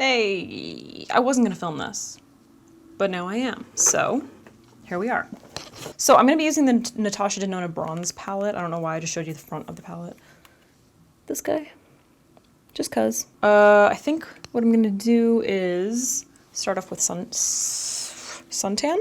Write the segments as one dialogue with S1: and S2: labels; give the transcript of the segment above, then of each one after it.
S1: Hey, I wasn't gonna film this, but now I am. So here we are. So I'm gonna be using the Natasha Denona Bronze palette. I don't know why I just showed you the front of the palette. This guy, just cause. I think what I'm gonna do is start off with suntan,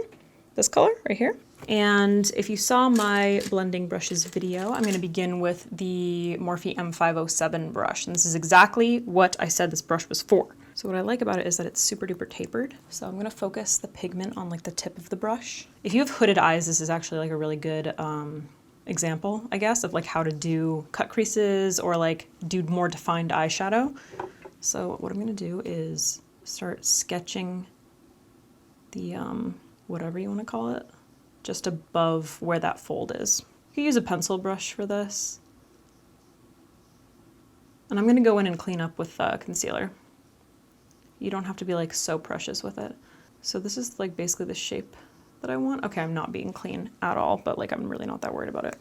S1: this color right here. And if you saw my blending brushes video, I'm gonna begin with the Morphe M507 brush. And this is exactly what I said this brush was for. So what I like about it is that it's super duper tapered. So I'm gonna focus the pigment on like the tip of the brush. If you have hooded eyes, this is actually like a really good example, I guess, of like how to do cut creases or like do more defined eyeshadow. So what I'm gonna do is start sketching the whatever you wanna call it, just above where that fold is. You can use a pencil brush for this. And I'm gonna go in and clean up with concealer. You don't have to be like so precious with it. So this is like basically the shape that I want. Okay, I'm not being clean at all, but like I'm really not that worried about it.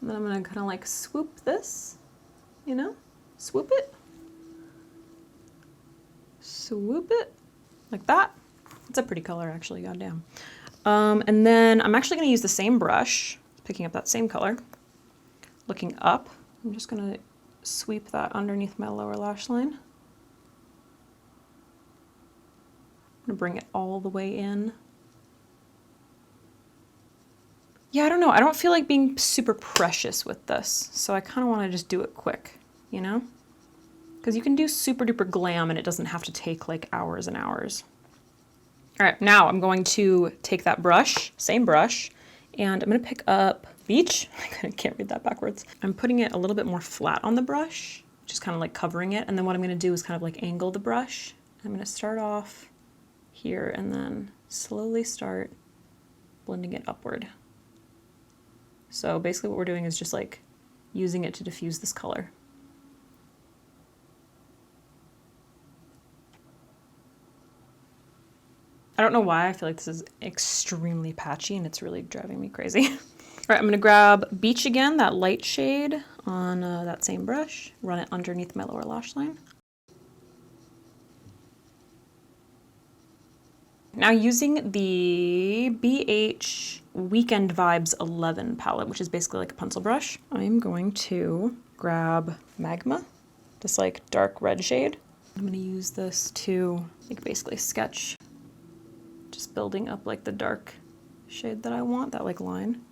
S1: And then I'm gonna kind of like swoop this, you know? Swoop it. Swoop it, like that. It's a pretty color actually, goddamn. And then I'm actually gonna use the same brush, picking up that same color, looking up. I'm just gonna sweep that underneath my lower lash line. I'm gonna bring it all the way in. Yeah, I don't know. I don't feel like being super precious with this. So I kind of want to just do it quick, you know? Because you can do super duper glam and it doesn't have to take like hours and hours. All right, now I'm going to take that brush, same brush, and I'm gonna pick up Beach. I can't read that backwards. I'm putting it a little bit more flat on the brush, just kind of like covering it. And then what I'm gonna do is kind of like angle the brush. I'm gonna start off here and then slowly start blending it upward. So basically what we're doing is just like using it to diffuse this color. I don't know why I feel like this is extremely patchy and it's really driving me crazy. All right, I'm gonna grab Beach again, that light shade on that same brush, run it underneath my lower lash line. Now using the BH Weekend Vibes 11 palette, which is basically like a pencil brush, I'm going to grab Magma, this like dark red shade. I'm gonna use this to like basically sketch, just building up like the dark shade that I want, that like line.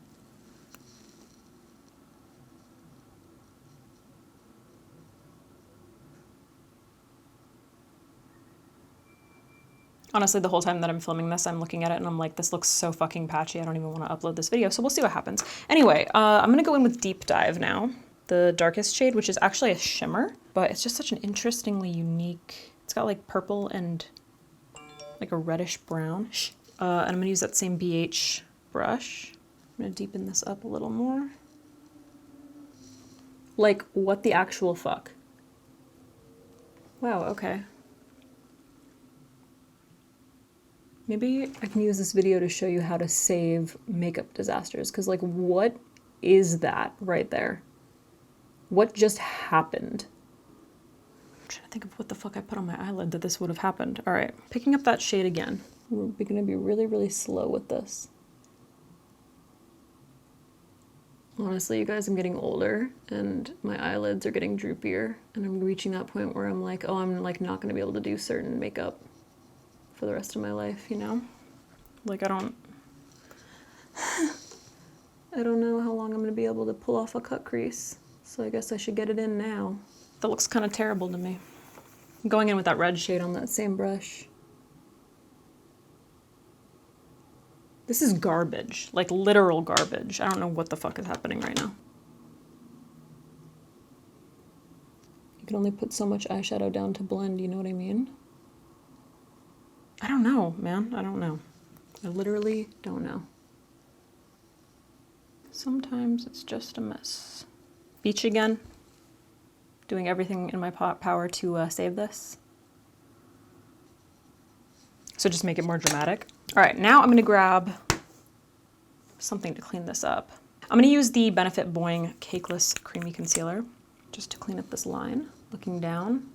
S1: Honestly, the whole time that I'm filming this, I'm looking at it and I'm like, this looks so fucking patchy. I don't even want to upload this video, so we'll see what happens. Anyway, I'm gonna go in with Deep Dive now, the darkest shade, which is actually a shimmer, but it's just such an interestingly unique, it's got like purple and like a reddish brown. And I'm gonna use that same BH brush. I'm gonna deepen this up a little more. Like, what the actual fuck? Wow, okay. Maybe I can use this video to show you how to save makeup disasters, because like, what is that right there? What just happened? I'm trying to think of what the fuck I put on my eyelid that this would have happened. All right, picking up that shade again. We're gonna be really, really slow with this. Honestly, you guys, I'm getting older and my eyelids are getting droopier and I'm reaching that point where I'm like, oh, I'm like not gonna be able to do certain makeup for the rest of my life, you know? Like I don't know how long I'm gonna be able to pull off a cut crease. So I guess I should get it in now. That looks kind of terrible to me. I'm going in with that red shade on that same brush. This is garbage, like literal garbage. I don't know what the fuck is happening right now. You can only put so much eyeshadow down to blend, you know what I mean? I don't know, man. I don't know. I literally don't know. Sometimes it's just a mess. Beach again. Doing everything in my power to save this. So just make it more dramatic. All right, now I'm gonna grab something to clean this up. I'm gonna use the Benefit Boing Cakeless Creamy Concealer just to clean up this line. Looking down.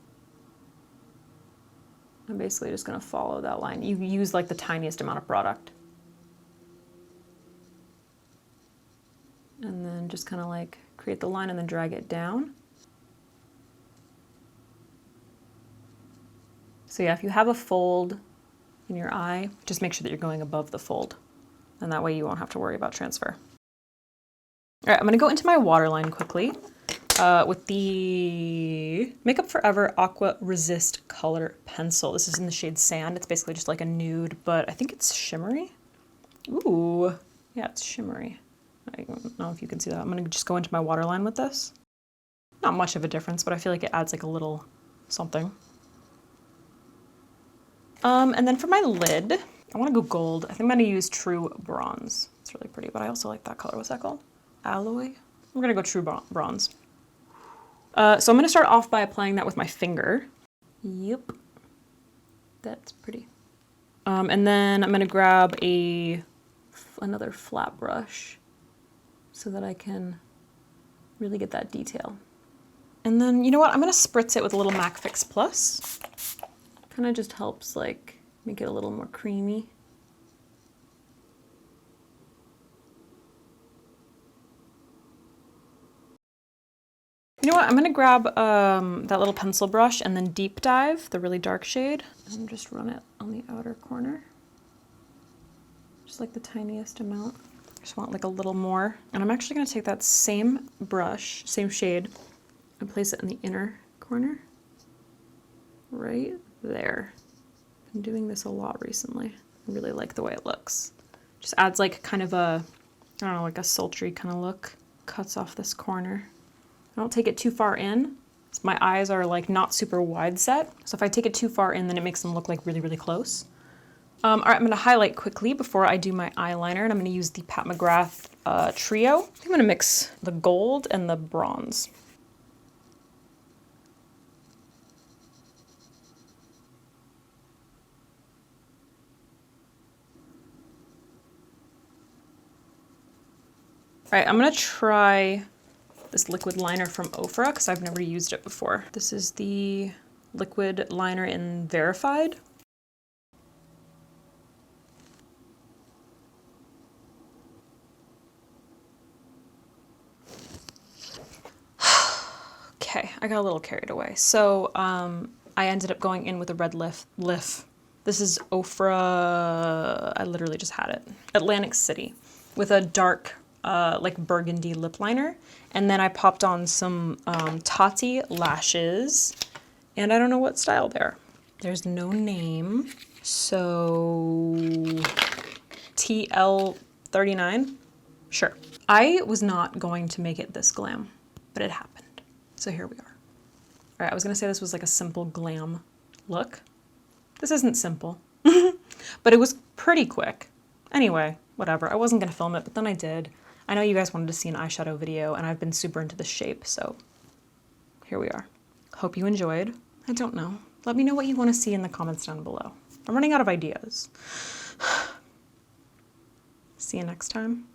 S1: I'm basically just gonna follow that line. You use like the tiniest amount of product. And then just kind of like create the line and then drag it down. So yeah, if you have a fold in your eye, just make sure that you're going above the fold. And that way you won't have to worry about transfer. All right, I'm gonna go into my waterline quickly with the Makeup Forever Aqua Resist Color Pencil. This is in the shade Sand. It's basically just like a nude, but I think it's shimmery. Ooh, yeah, it's shimmery. I don't know if you can see that. I'm gonna just go into my waterline with this. Not much of a difference, but I feel like it adds like a little something. And then for my lid, I wanna go gold. I think I'm gonna use True Bronze. It's really pretty, but I also like that color. What's that called? Alloy? We're gonna go True Bronze. So I'm gonna start off by applying that with my finger. Yep, that's pretty. And then I'm gonna grab another flat brush so that I can really get that detail. And then, you know what? I'm gonna spritz it with a little MAC Fix Plus. Kind of just helps like make it a little more creamy. You know what? I'm gonna grab that little pencil brush and then Deep Dive, the really dark shade, and just run it on the outer corner. Just like the tiniest amount. Just want like a little more. And I'm actually gonna take that same brush, same shade, and place it in the inner corner. Right there. Been doing this a lot recently. I really like the way it looks. Just adds like kind of a, I don't know, like a sultry kind of look. Cuts off this corner. I don't take it too far in. My eyes are like not super wide set. So if I take it too far in, then it makes them look like really, really close. All right, I'm gonna highlight quickly before I do my eyeliner, and I'm gonna use the Pat McGrath Trio. I think I'm gonna mix the gold and the bronze. All right, I'm gonna try this liquid liner from Ofra because I've never used it before. This is the liquid liner in Verified. Okay, I got a little carried away. So I ended up going in with a red lif. This is Ofra, I literally just had it. Atlantic City with a dark like burgundy lip liner. And then I popped on some TATTI lashes. And I don't know what style they're. There's no name. So TL39? Sure. I was not going to make it this glam, but it happened. So here we are. All right, I was gonna say this was like a simple glam look. This isn't simple, but it was pretty quick. Anyway, whatever. I wasn't gonna film it, but then I did. I know you guys wanted to see an eyeshadow video, and I've been super into this shape, so here we are. Hope you enjoyed. I don't know. Let me know what you want to see in the comments down below. I'm running out of ideas. See you next time.